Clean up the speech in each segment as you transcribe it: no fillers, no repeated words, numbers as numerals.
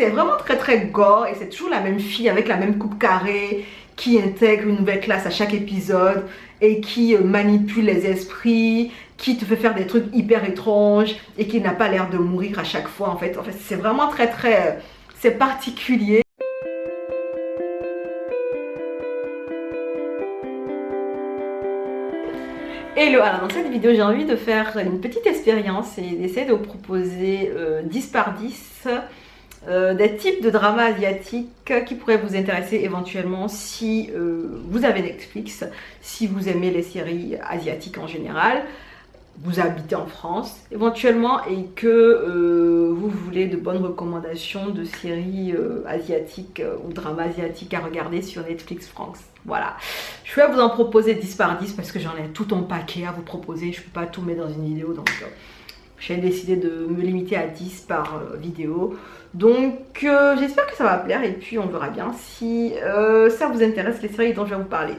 c'est vraiment très gore et c'est toujours la même fille avec la même coupe carrée qui intègre une nouvelle classe à chaque épisode et qui manipule les esprits, qui te fait faire des trucs hyper étranges et qui n'a pas l'air de mourir à chaque fois en fait c'est vraiment c'est particulier. Hello, alors dans cette vidéo j'ai envie de faire une petite expérience et d'essayer de vous proposer 10 par 10 des types de dramas asiatiques qui pourraient vous intéresser éventuellement si vous avez Netflix, si vous aimez les séries asiatiques en général, vous habitez en France éventuellement et que vous voulez de bonnes recommandations de séries asiatiques ou dramas asiatiques à regarder sur Netflix France. Voilà, je vais vous en proposer 10 par 10 parce que j'en ai tout un paquet à vous proposer, je ne peux pas tout mettre dans une vidéo donc j'ai décidé de me limiter à 10 par vidéo. Donc j'espère que ça va plaire et puis on verra bien si ça vous intéresse les séries dont je vais vous parler.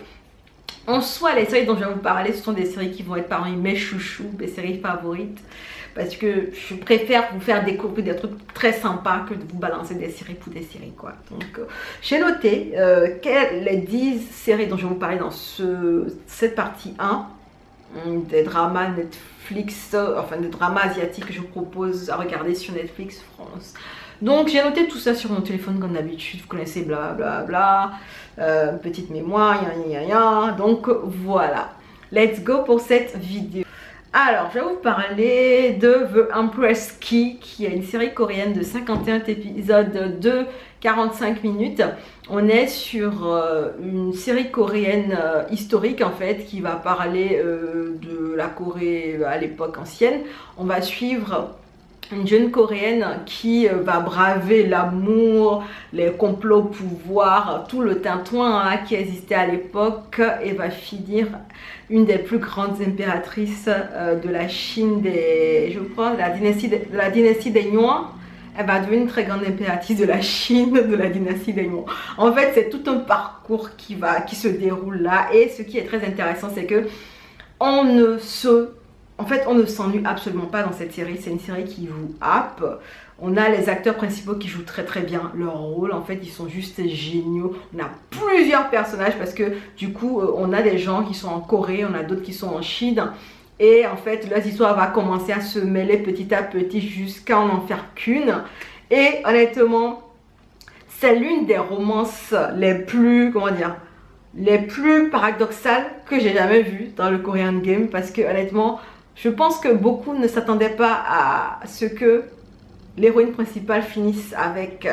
En soi, les séries dont je vais vous parler, ce sont des séries qui vont être parmi mes chouchous, mes séries favorites. Parce que je préfère vous faire découvrir des trucs très sympas que de vous balancer des séries pour des séries, quoi. Donc, j'ai noté les 10 séries dont je vais vous parler dans cette partie 1. Des dramas Netflix, enfin des dramas asiatiques que je vous propose à regarder sur Netflix France. Donc j'ai noté tout ça sur mon téléphone comme d'habitude, vous connaissez blablabla, petite mémoire, donc voilà, let's go pour cette vidéo. Alors je vais vous parler de The Empress Ki, qui est une série coréenne de 51 épisodes de 45 minutes. On est sur une série coréenne historique en fait, qui va parler de la Corée à l'époque ancienne. On va suivre une jeune coréenne qui va braver l'amour, les complots pouvoir, tout le tintouin qui existait à l'époque et va finir une des plus grandes impératrices de la Chine, je crois, de la dynastie des Yuan. Elle va devenir une très grande impératrice de la Chine, de la dynastie des Yuan. En fait, c'est tout un parcours qui se déroule là. Et ce qui est très intéressant, c'est que on ne s'ennuie absolument pas dans cette série. C'est une série qui vous happe. On a les acteurs principaux qui jouent très bien leur rôle. En fait, ils sont juste géniaux. On a plusieurs personnages parce que du coup, on a des gens qui sont en Corée, on a d'autres qui sont en Chine. Et en fait, leur histoire va commencer à se mêler petit à petit jusqu'à en faire qu'une. Et honnêtement, c'est l'une des romances les plus, les plus paradoxales que j'ai jamais vues dans le Korean Game. Parce que honnêtement, je pense que beaucoup ne s'attendaient pas à ce que l'héroïne principale finisse avec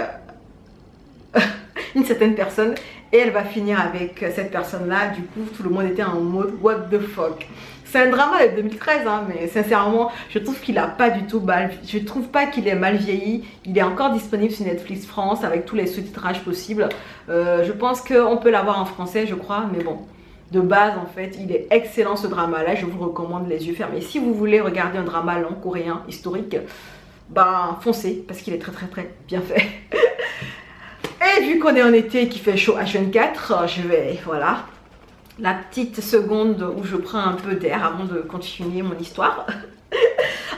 une certaine personne. Et elle va finir avec cette personne-là. Du coup, tout le monde était en mode what the fuck. C'est un drama de 2013, hein, mais sincèrement, je trouve qu'il a pas du tout mal. Je trouve pas qu'il est mal vieilli. Il est encore disponible sur Netflix France avec tous les sous-titrages possibles. Je pense qu'on peut l'avoir en français, je crois, mais bon. De base, en fait, il est excellent ce drama-là. Je vous recommande les yeux fermés. Si vous voulez regarder un drama long coréen historique, ben foncez parce qu'il est très bien fait. Et vu qu'on est en été et qu'il fait chaud H24, je vais, voilà, la petite seconde où je prends un peu d'air avant de continuer mon histoire.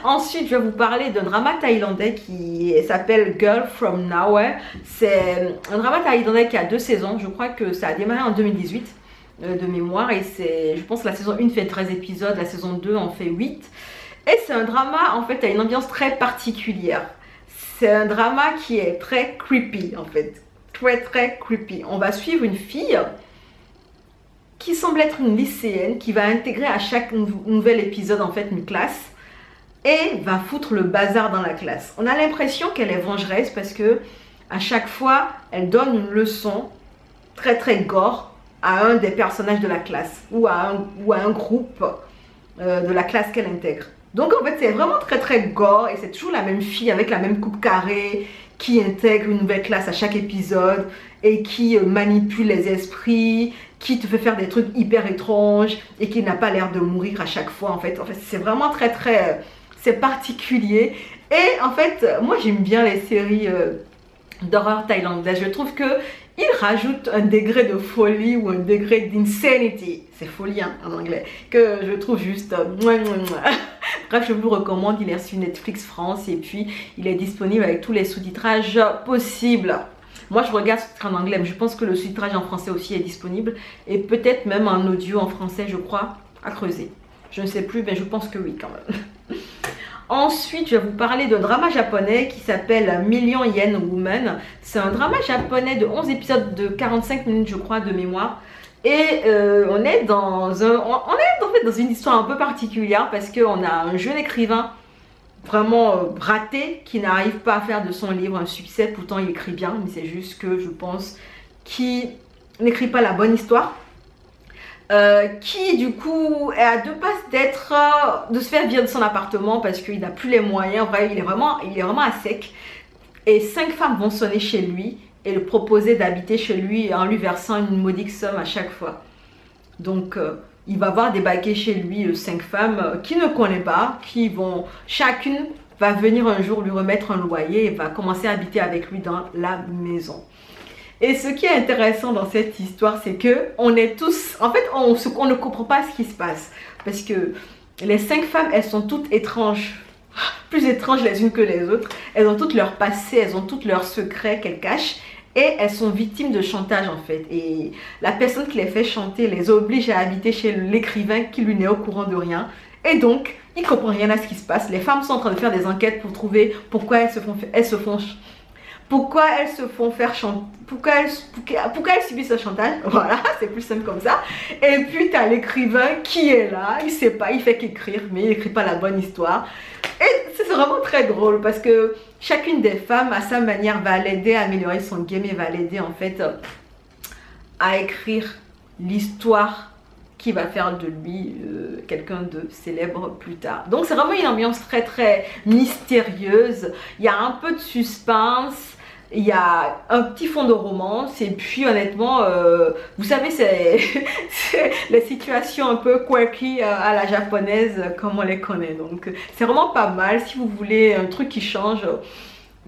Ensuite, je vais vous parler d'un drama thaïlandais qui s'appelle Girl from Nowhere. C'est un drama thaïlandais qui a 2 saisons. Je crois que ça a démarré en 2018 de mémoire. Et c'est, je pense que la saison 1 fait 13 épisodes, la saison 2 en fait 8. Et c'est un drama, en fait, à une ambiance très particulière. C'est un drama qui est très creepy, en fait. Très creepy. On va suivre une fille qui semble être une lycéenne qui va intégrer à chaque nouvel épisode en fait une classe et va foutre le bazar dans la classe. On a l'impression qu'elle est vengeresse parce que à chaque fois elle donne une leçon très gore à un des personnages de la classe ou à un groupe de la classe qu'elle intègre. Donc en fait c'est vraiment très gore et c'est toujours la même fille avec la même coupe carrée qui intègre une nouvelle classe à chaque épisode et qui manipule les esprits, qui te fait faire des trucs hyper étranges et qui n'a pas l'air de mourir à chaque fois. En fait c'est vraiment c'est particulier. Et en fait, moi j'aime bien les séries d'horreur thaïlandaises. Je trouve que ils rajoutent un degré de folie ou un degré d'insanity, c'est folie hein, en anglais, que je trouve juste Bref, je vous le recommande, il est sur Netflix France et puis il est disponible avec tous les sous-titrages possibles. Moi je regarde sous-titrage en anglais, mais je pense que le sous-titrage en français aussi est disponible et peut-être même un audio en français, je crois, à creuser. Je ne sais plus, mais je pense que oui quand même. Ensuite, je vais vous parler d'un drama japonais qui s'appelle Million Yen Woman. C'est un drama japonais de 11 épisodes de 45 minutes, je crois, de mémoire. Et on est dans dans une histoire un peu particulière parce qu'on a un jeune écrivain vraiment raté qui n'arrive pas à faire de son livre un succès. Pourtant, il écrit bien, mais c'est juste que je pense qu'il n'écrit pas la bonne histoire. Qui du coup est à deux passes de se faire virer de son appartement parce qu'il n'a plus les moyens. Vrai, il est vraiment à sec. Et 5 femmes vont sonner chez lui et le proposer d'habiter chez lui en lui versant une modique somme à chaque fois. Donc il va voir débarquer chez lui 5 femmes qu'il ne connaît pas, chacune va venir un jour lui remettre un loyer et va commencer à habiter avec lui dans la maison. Et ce qui est intéressant dans cette histoire, c'est que on est tous, en fait, on ne comprend pas ce qui se passe. Parce que les 5 femmes, elles sont toutes étranges. Plus étranges les unes que les autres. Elles ont toutes leur passé, elles ont tous leurs secrets qu'elles cachent. Et elles sont victimes de chantage en fait. Et la personne qui les fait chanter les oblige à habiter chez l'écrivain qui lui n'est au courant de rien. Et donc, il ne comprend rien à ce qui se passe. Les femmes sont en train de faire des enquêtes pour trouver pourquoi pourquoi elles se font faire chanter, pourquoi elles subissent ce chantage. Voilà, c'est plus simple comme ça. Et puis tu as l'écrivain qui est là, il sait pas, il fait qu'écrire, mais il n'écrit pas la bonne histoire. Et c'est vraiment très drôle parce que chacune des femmes à sa manière va l'aider à améliorer son game et va l'aider en fait à écrire l'histoire qui va faire de lui quelqu'un de célèbre plus tard. Donc c'est vraiment une ambiance très très mystérieuse. Il y a un peu de suspense. Il y a un petit fond de romance et puis honnêtement, vous savez, c'est les situations un peu quirky à la japonaise comme on les connaît. Donc c'est vraiment pas mal si vous voulez un truc qui change.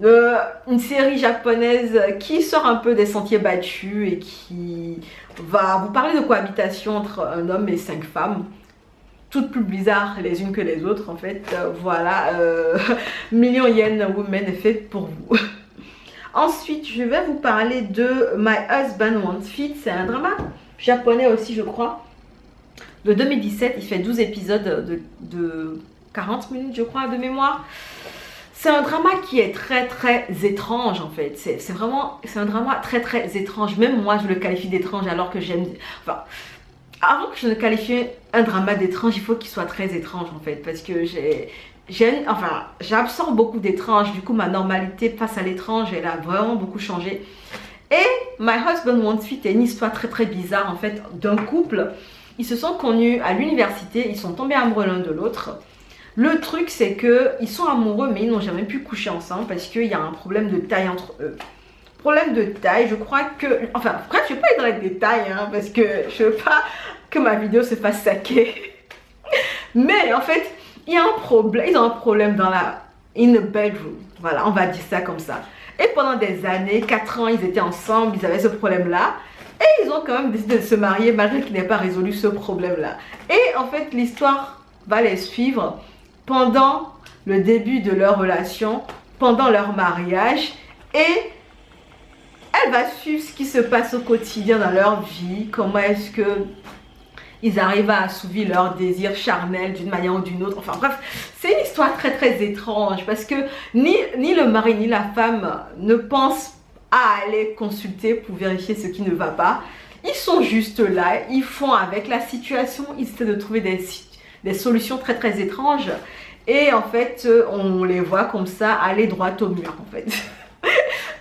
Une série japonaise qui sort un peu des sentiers battus et qui va vous parler de cohabitation entre un homme et 5 femmes. Toutes plus bizarres les unes que les autres en fait. Voilà, Million Yen Woman est fait pour vous. Ensuite, je vais vous parler de My Husband Wants Fit. C'est un drama japonais aussi, je crois, de 2017. Il fait 12 épisodes de 40 minutes, je crois, de mémoire. C'est un drama qui est très très étrange en fait. C'est un drama très très étrange. Même moi, je le qualifie d'étrange alors que j'aime... Enfin, avant que je ne qualifie un drama d'étrange, il faut qu'il soit très étrange en fait. Parce que j'absorbe beaucoup d'étranges. Du coup, ma normalité face à l'étrange, elle a vraiment beaucoup changé. Et My Husband Wants Fit est une histoire très très bizarre en fait d'un couple. Ils se sont connus à l'université, ils sont tombés amoureux l'un de l'autre. Le truc, c'est qu'ils sont amoureux, mais ils n'ont jamais pu coucher ensemble parce qu'il y a un problème de taille entre eux. Problème de taille, je crois que... Enfin, bref, je ne vais pas être dans les détails, hein, parce que je ne veux pas que ma vidéo se fasse saquer. Mais en fait, il y a un problème, ils ont un problème in the bedroom. Voilà, on va dire ça comme ça. Et pendant des années, 4 ans, ils étaient ensemble, ils avaient ce problème-là. Et ils ont quand même décidé de se marier malgré qu'ils n'aient pas résolu ce problème-là. Et en fait, l'histoire va les suivre pendant le début de leur relation, pendant leur mariage, et elle va suivre ce qui se passe au quotidien dans leur vie, comment est-ce que ils arrivent à assouvir leurs désirs charnels d'une manière ou d'une autre. Enfin bref, c'est une histoire très très étrange parce que ni le mari ni la femme ne pensent à aller consulter pour vérifier ce qui ne va pas. Ils sont juste là, ils font avec la situation, ils essaient de trouver des solutions très très étranges et en fait on les voit comme ça aller droit au mur en fait.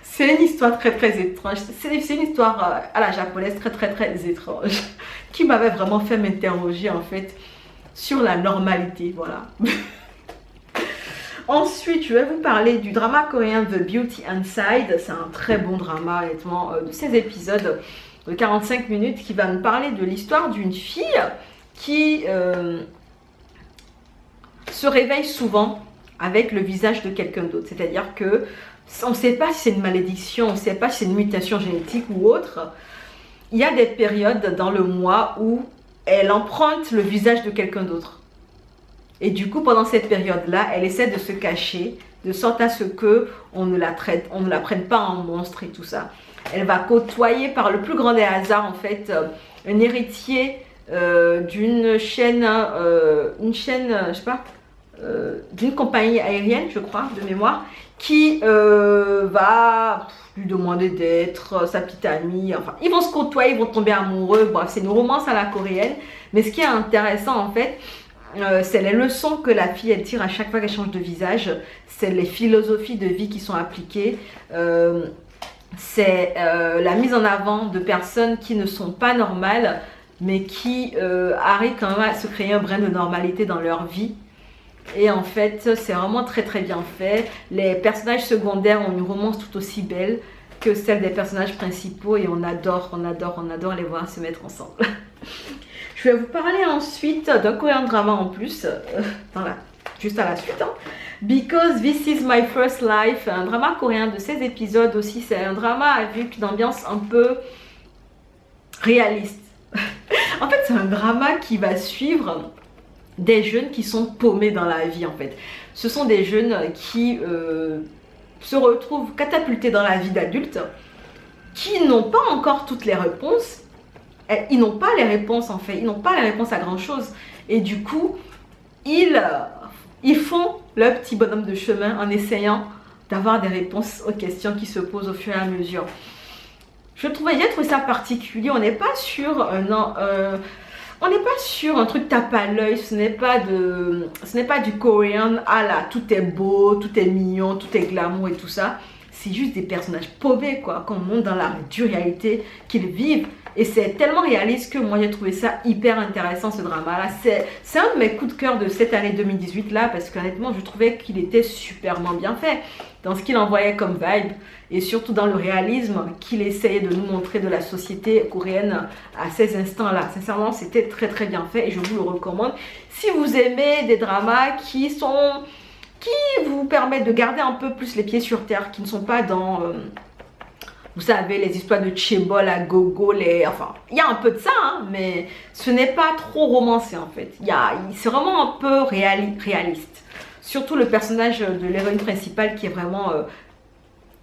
C'est une histoire très très étrange, c'est une histoire à la japonaise très très très étrange qui m'avait vraiment fait m'interroger en fait sur la normalité, voilà. Ensuite, je vais vous parler du drama coréen The Beauty Inside. C'est un très bon drama honnêtement de 16 épisodes de 45 minutes qui va nous parler de l'histoire d'une fille qui se réveille souvent avec le visage de quelqu'un d'autre. C'est-à-dire que on ne sait pas si c'est une malédiction, on ne sait pas si c'est une mutation génétique ou autre. Il y a des périodes dans le mois où elle emprunte le visage de quelqu'un d'autre. Et du coup, pendant cette période-là, elle essaie de se cacher, de sorte à ce que on ne la prenne pas en monstre et tout ça. Elle va côtoyer par le plus grand des hasards, en fait, un héritier d'une chaîne, je sais pas, d'une compagnie aérienne, je crois, de mémoire, qui va lui demander d'être sa petite amie. Enfin, ils vont se côtoyer, ils vont tomber amoureux. Bref, c'est une romance à la coréenne. Mais ce qui est intéressant, en fait, c'est les leçons que la fille elle tire à chaque fois qu'elle change de visage. C'est les philosophies de vie qui sont appliquées. C'est la mise en avant de personnes qui ne sont pas normales, mais qui arrivent quand même à se créer un brin de normalité dans leur vie. Et en fait, c'est vraiment très très bien fait. Les personnages secondaires ont une romance tout aussi belle que celle des personnages principaux et on adore les voir se mettre ensemble. Je vais vous parler ensuite d'un Korean drama en plus, juste à la suite. Because This Is My First Life, un drama coréen de 16 épisodes aussi. C'est un drama avec une ambiance un peu réaliste. En fait, c'est un drama qui va suivre des jeunes qui sont paumés dans la vie, en fait. Ce sont des jeunes qui se retrouvent catapultés dans la vie d'adulte, qui n'ont pas encore toutes les réponses. Ils n'ont pas les réponses, en fait. Ils n'ont pas les réponses à grand chose. Et du coup, ils font leur petit bonhomme de chemin en essayant d'avoir des réponses aux questions qui se posent au fur et à mesure. J'ai trouvé ça particulier. On n'est pas sur on n'est pas sur un truc tape à l'œil. Ce n'est pas du coréen à la tout est beau, tout est mignon, tout est glamour et tout ça. C'est juste des personnages paumés, quoi, qu'on montre dans la dure réalité qu'ils vivent. Et c'est tellement réaliste que moi j'ai trouvé ça hyper intéressant, ce drama-là. C'est un de mes coups de cœur de cette année 2018 là, parce qu'honnêtement je trouvais qu'il était superment bien fait dans ce qu'il envoyait comme vibe et surtout dans le réalisme qu'il essayait de nous montrer de la société coréenne à ces instants-là. Sincèrement, c'était très très bien fait et je vous le recommande. Si vous aimez des dramas qui vous permettent de garder un peu plus les pieds sur terre, qui ne sont pas dans... vous savez, les histoires de Chaebol à gogo, enfin, il y a un peu de ça, hein, mais ce n'est pas trop romancé en fait. C'est vraiment un peu réaliste. Surtout le personnage de l'héroïne principale qui est vraiment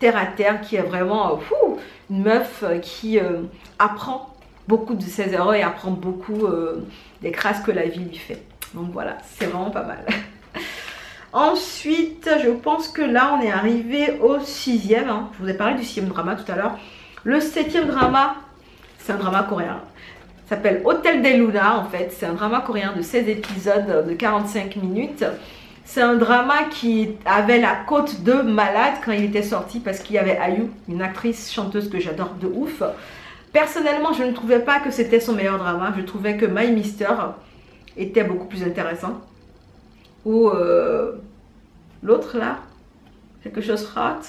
terre à terre, qui est vraiment une meuf qui apprend beaucoup de ses erreurs et apprend beaucoup des crasses que la vie lui fait. Donc voilà, c'est vraiment pas mal. Ensuite, je pense que là, on est arrivé au 6e. Hein. Je vous ai parlé du 6e drama tout à l'heure. Le 7e drama, c'est un drama coréen. Ça s'appelle Hotel des Luna, en fait. C'est un drama coréen de 16 épisodes de 45 minutes. C'est un drama qui avait la cote de malade quand il était sorti parce qu'il y avait IU, une actrice chanteuse que j'adore de ouf. Personnellement, je ne trouvais pas que c'était son meilleur drama. Je trouvais que My Mister était beaucoup plus intéressant. Ou l'autre là, quelque chose hot,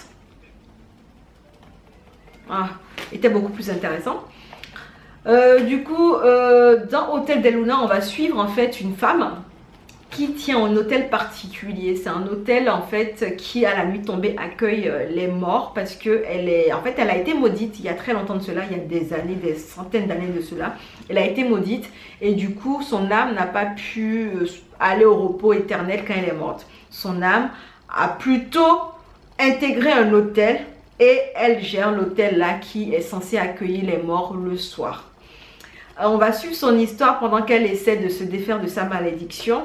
était beaucoup plus intéressant. Du coup, dans Hotel des Luna, on va suivre en fait une femme qui tient un hôtel particulier. C'est un hôtel en fait qui à la nuit tombée accueille les morts parce que elle a été maudite il y a très longtemps de cela, il y a des années, des centaines d'années de cela. Elle a été maudite et du coup son âme n'a pas pu aller au repos éternel quand elle est morte. Son âme a plutôt intégré un hôtel et elle gère l'hôtel là qui est censé accueillir les morts le soir. On va suivre son histoire pendant qu'elle essaie de se défaire de sa malédiction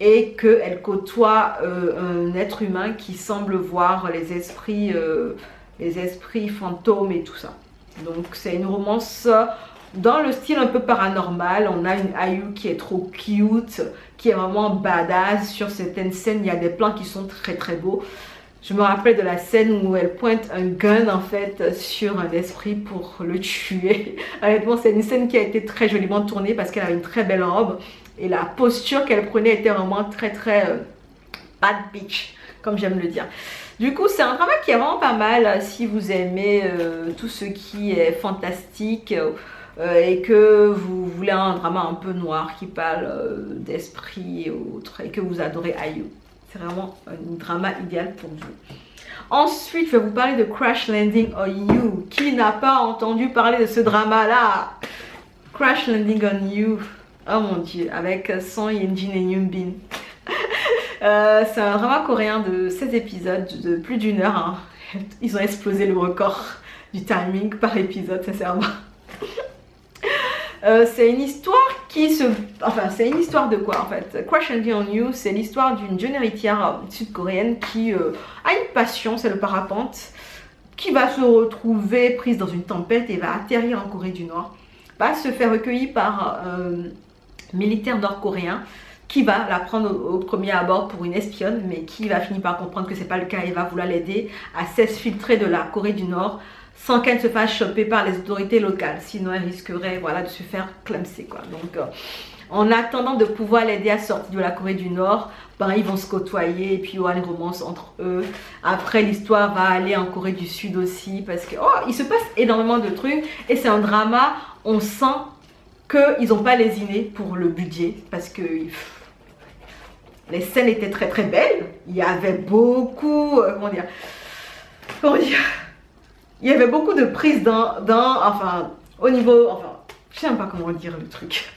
et qu'elle côtoie un être humain qui semble voir les esprits fantômes et tout ça. Donc c'est une romance dans le style un peu paranormal. On a une IU qui est trop cute, qui est vraiment badass. Sur certaines scènes, il y a des plans qui sont très très beaux. Je me rappelle de la scène où elle pointe un gun en fait sur un esprit pour le tuer. Honnêtement, c'est une scène qui a été très joliment tournée parce qu'elle avait une très belle robe. Et la posture qu'elle prenait était vraiment très très bad bitch, comme j'aime le dire. Du coup, c'est un drama qui est vraiment pas mal si vous aimez tout ce qui est fantastique et que vous voulez un drama un peu noir qui parle d'esprit et autres et que vous adorez IU. C'est vraiment un drama idéal pour vous. Ensuite, je vais vous parler de Crash Landing on You. Qui n'a pas entendu parler de ce drama-là? Crash Landing on You. Oh mon dieu, avec Song Ye-jin et Yoon Bin. C'est un drama coréen de 16 épisodes de plus d'1 heure. Hein. Ils ont explosé le record du timing par épisode, sincèrement. C'est une histoire qui se... Enfin, c'est une histoire de quoi en fait? Crush and on You, c'est l'histoire d'une jeune héritière sud-coréenne qui a une passion, c'est le parapente, qui va se retrouver prise dans une tempête et va atterrir en Corée du Nord. Va se faire recueillir par militaire nord-coréen qui va la prendre au premier abord pour une espionne, mais qui va finir par comprendre que c'est pas le cas et va vouloir l'aider à s'exfiltrer de la Corée du Nord sans qu'elle se fasse choper par les autorités locales. Sinon, elle risquerait voilà, de se faire clamser, quoi. Donc, en attendant de pouvoir l'aider à sortir de la Corée du Nord, ben, ils vont se côtoyer et puis il y aura une romance entre eux. Après, l'histoire va aller en Corée du Sud aussi parce que il se passe énormément de trucs et c'est un drama. On sent qu'ils n'ont pas lésiné pour le budget parce que les scènes étaient très très belles. Il y avait beaucoup, comment dire, il y avait beaucoup de prises enfin, au niveau, enfin, je sais même pas comment dire le truc.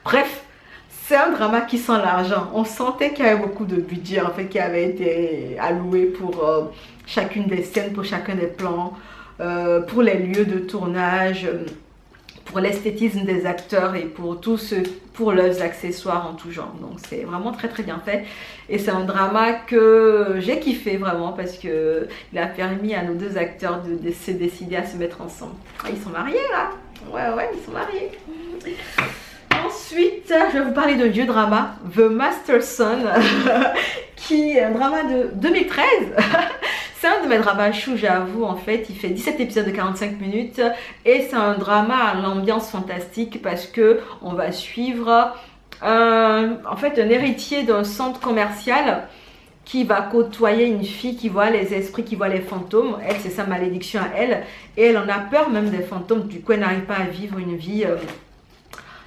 Bref, c'est un drama qui sent l'argent. On sentait qu'il y avait beaucoup de budget en fait qui avait été alloué pour chacune des scènes, pour chacun des plans, pour les lieux de tournage, pour l'esthétisme des acteurs et pour leurs accessoires en tout genre. Donc c'est vraiment très très bien fait et c'est un drama que j'ai kiffé vraiment parce que il a permis à nos deux acteurs de se décider à se mettre ensemble. Ah, ils sont mariés là. Ouais, ils sont mariés. Ensuite, je vais vous parler d'un vieux drama, The Master Son, qui est un drama de 2013. C'est un de mes dramas chou, j'avoue, en fait. Il fait 17 épisodes de 45 minutes et c'est un drama à l'ambiance fantastique parce que on va suivre en fait un héritier d'un centre commercial qui va côtoyer une fille qui voit les esprits, qui voit les fantômes. Elle, c'est sa malédiction à elle et elle en a peur même des fantômes. Du coup, elle n'arrive pas à vivre une vie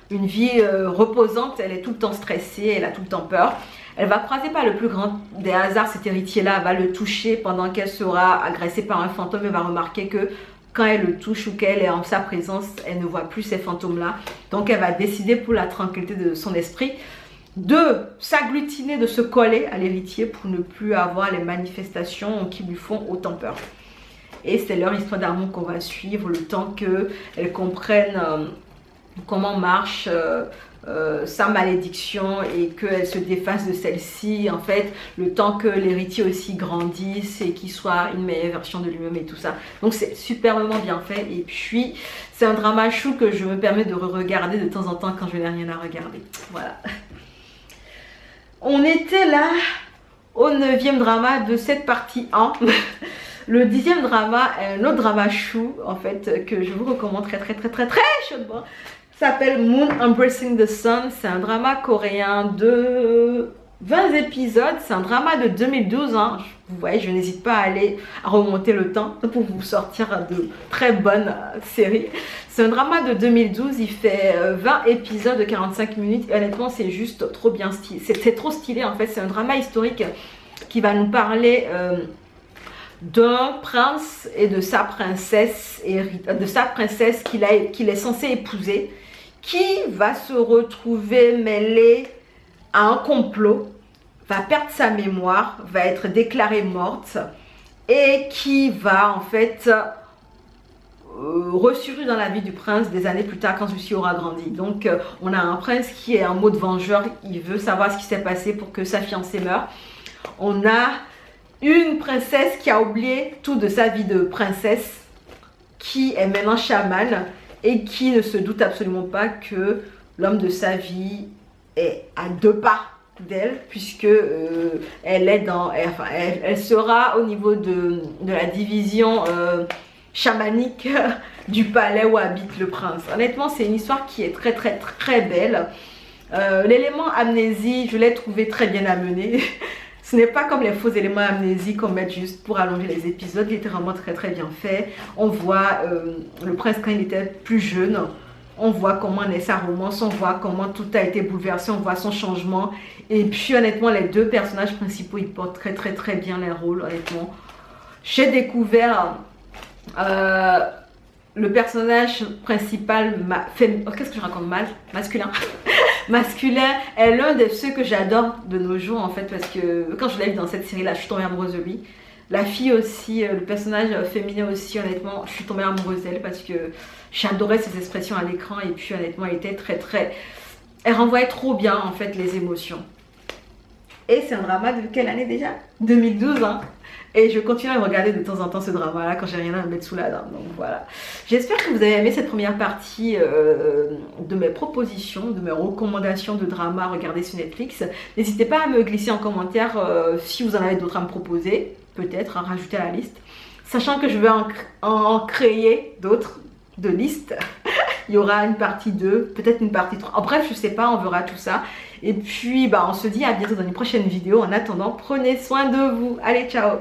reposante. Elle est tout le temps stressée, elle a tout le temps peur. Elle va croiser par le plus grand des hasards cet héritier-là, va le toucher pendant qu'elle sera agressée par un fantôme. Elle va remarquer que quand elle le touche ou qu'elle est en sa présence, elle ne voit plus ces fantômes-là. Donc elle va décider pour la tranquillité de son esprit de s'agglutiner, de se coller à l'héritier pour ne plus avoir les manifestations qui lui font autant peur. Et c'est leur histoire d'amour qu'on va suivre le temps qu'elles comprennent comment marche sa malédiction et qu'elle se défasse de celle-ci, en fait, le temps que l'héritier aussi grandisse et qu'il soit une meilleure version de lui-même et tout ça. Donc c'est superbement bien fait et puis c'est un drama chou que je me permets de re-regarder de temps en temps quand je n'ai rien à regarder. Voilà. On était là au 9e drama de cette partie 1. Le 10e drama est un autre drama chou en fait que je vous recommande très chaudement. S'appelle Moon Embracing the Sun. C'est un drama coréen de 20 épisodes. C'est un drama de 2012. Hein. Vous voyez, je n'hésite pas à remonter le temps pour vous sortir de très bonnes séries. C'est un drama de 2012. Il fait 20 épisodes de 45 minutes. Et honnêtement, c'est juste trop bien stylé. C'est trop stylé en fait. C'est un drama historique qui va nous parler d'un prince et de sa princesse qu'il est censé épouser, qui va se retrouver mêlé à un complot, va perdre sa mémoire, va être déclarée morte et qui va en fait ressurgir dans la vie du prince des années plus tard quand celui-ci aura grandi. Donc on a un prince qui est en mode vengeur, il veut savoir ce qui s'est passé pour que sa fiancée meure. On a une princesse qui a oublié tout de sa vie de princesse, qui est maintenant chamane et qui ne se doute absolument pas que l'homme de sa vie est à 2 pas d'elle, puisque elle sera au niveau de la division chamanique du palais où habite le prince. Honnêtement, c'est une histoire qui est très belle. L'élément amnésie, je l'ai trouvé très bien amené. Ce n'est pas comme les faux éléments amnésie qu'on met juste pour allonger les épisodes. Il était vraiment très bien fait. On voit le prince quand il était plus jeune. On voit comment naît sa romance. On voit comment tout a été bouleversé. On voit son changement. Et puis honnêtement, les 2 personnages principaux, ils portent très bien les rôles. Honnêtement, j'ai découvert le personnage principal, qu'est-ce que je raconte mal, masculin. masculin est l'un de ceux que j'adore de nos jours en fait, parce que quand je l'ai vu dans cette série là, je suis tombée amoureuse de lui. La fille aussi, le personnage féminin aussi, honnêtement, je suis tombée amoureuse d'elle parce que j'adorais ses expressions à l'écran et puis honnêtement, elle était très... Elle renvoyait trop bien en fait les émotions. Et c'est un drama de quelle année déjà? 2012 hein. Et je continue à regarder de temps en temps ce drama là quand j'ai rien à me mettre sous la dent. Donc voilà. J'espère que vous avez aimé cette première partie de mes propositions, de mes recommandations de drama à regarder sur Netflix. N'hésitez pas à me glisser en commentaire si vous en avez d'autres à me proposer. Peut-être à rajouter à la liste. Sachant que je vais en créer d'autres de listes. Il y aura une partie 2, peut-être une partie 3. En bref, je sais pas, on verra tout ça. Et puis, on se dit à bientôt dans une prochaine vidéo. En attendant, prenez soin de vous. Allez, ciao!